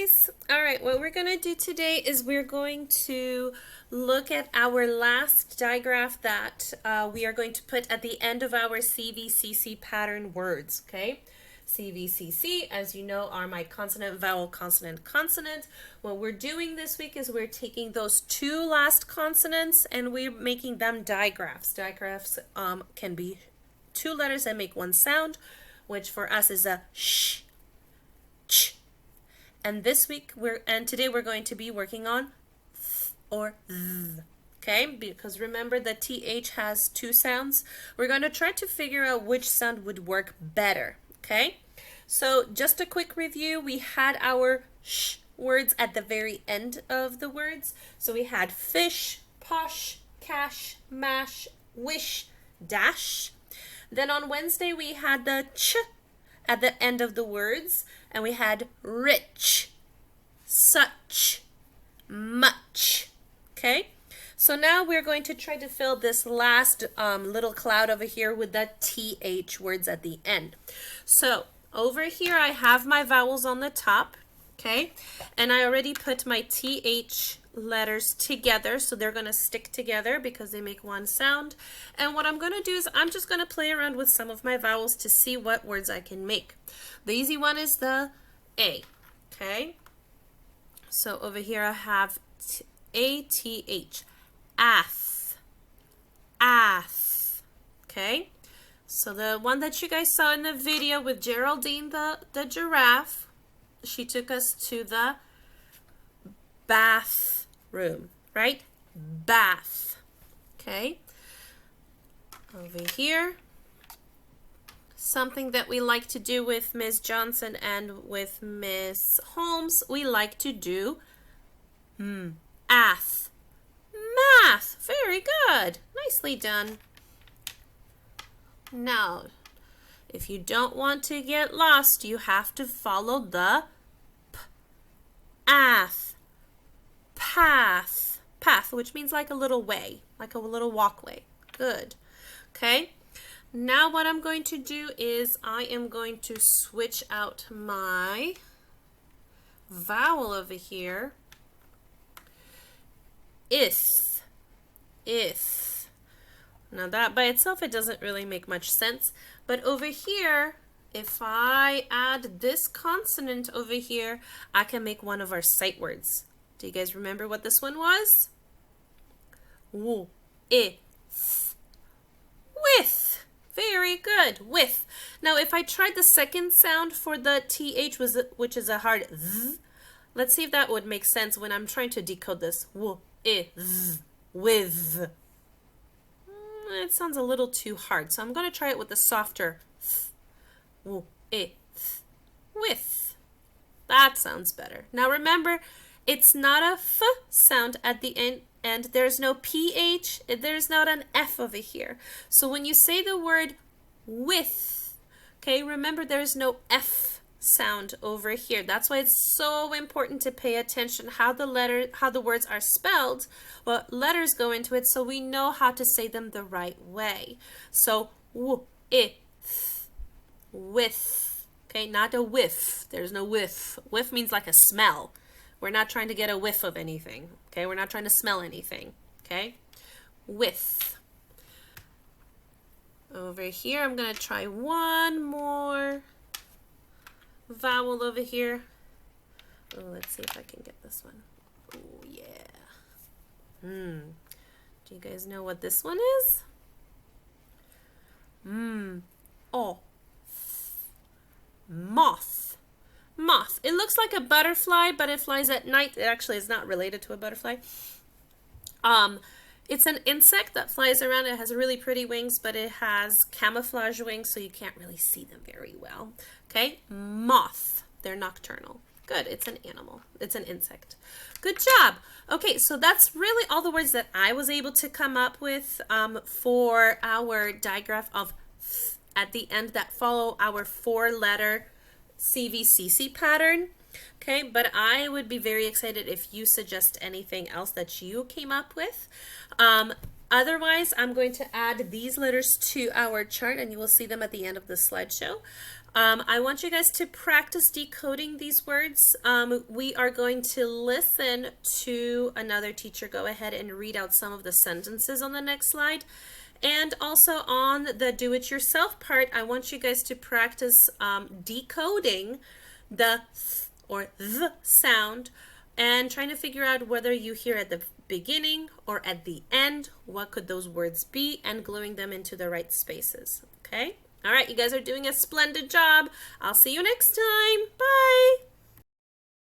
guys. All right, what we're going to do today is we're going to look at our last digraph that we are going to put at the end of our CVCC pattern words, okay? CVCC, as you know, are my consonant, vowel, consonant, consonant. What we're doing this week is we're taking those two last consonants and we're making them digraphs. Digraphs can be two letters that make one sound, which for us is a sh, ch. And today we're going to be working on th or th. Okay, because remember the TH has two sounds. We're going to try to figure out which sound would work better. Okay, so just a quick review. We had our sh words at the very end of the words. So we had fish, posh, cash, mash, wish, dash. Then on Wednesday we had the ch at the end of the words, and we had rich, such, much. Okay, so now we're going to try to fill this last little cloud over here with the TH words at the end. So over here I have my vowels on the top, okay, and I already put my TH letters together, so they're going to stick together because they make one sound. And what I'm going to do is I'm just going to play around with some of my vowels to see what words I can make. The easy one is the A, okay? So over here I have A-T-H, ath, ath, okay? So the one that you guys saw in the video with Geraldine the giraffe, she took us to the bathroom, right? Bath, okay? Over here, something that we like to do with Miss Johnson and with Miss Holmes, we like to do ath, math. Very good. Nicely done. Now, if you don't want to get lost, you have to follow the p, ath, path, path, which means like a little way, like a little walkway. Good. Okay. Now what I'm going to do is I am going to switch out my vowel over here. Ith, ith. Now that by itself, it doesn't really make much sense. But over here, if I add this consonant over here, I can make one of our sight words. Do you guys remember what this one was? W, I, th, with. Very good, with. Now if I tried the second sound for the TH, which is a hard th, let's see if that would make sense when I'm trying to decode this. W, I, th, with. It sounds a little too hard, so I'm going to try it with the softer th, w, I, th, with. That sounds better. Now remember, it's not a f sound at the end. And there's no PH, there's not an F over here. So when you say the word with, okay, remember there's no F sound over here. That's why it's so important to pay attention how the words are spelled, what letters go into it, so we know how to say them the right way. So w, I, th, with, okay, not a whiff. There's no whiff. Whiff means like a smell. We're not trying to get a whiff of anything, okay? We're not trying to smell anything, okay? With. Over here, I'm going to try one more vowel over here. Oh, let's see if I can get this one. Oh, yeah. Do you guys know what this one is? Oh. Moth. Moth. It looks like a butterfly, but it flies at night. It actually is not related to a butterfly. It's an insect that flies around. It has really pretty wings, but it has camouflage wings, so you can't really see them very well. Okay, moth. They're nocturnal. Good, it's an animal. It's an insect. Good job. Okay, so that's really all the words that I was able to come up with for our digraph of th at the end that follow our four-letter CVCC pattern. Okay, but I would be very excited if you suggest anything else that you came up with. Otherwise, I'm going to add these letters to our chart and you will see them at the end of the slideshow. I want you guys to practice decoding these words. We are going to listen to another teacher go ahead and read out some of the sentences on the next slide. And also on the do-it-yourself part, I want you guys to practice decoding the th or the sound and trying to figure out whether you hear at the beginning or at the end, what could those words be, and gluing them into the right spaces. Okay? All right, you guys are doing a splendid job. I'll see you next time. Bye.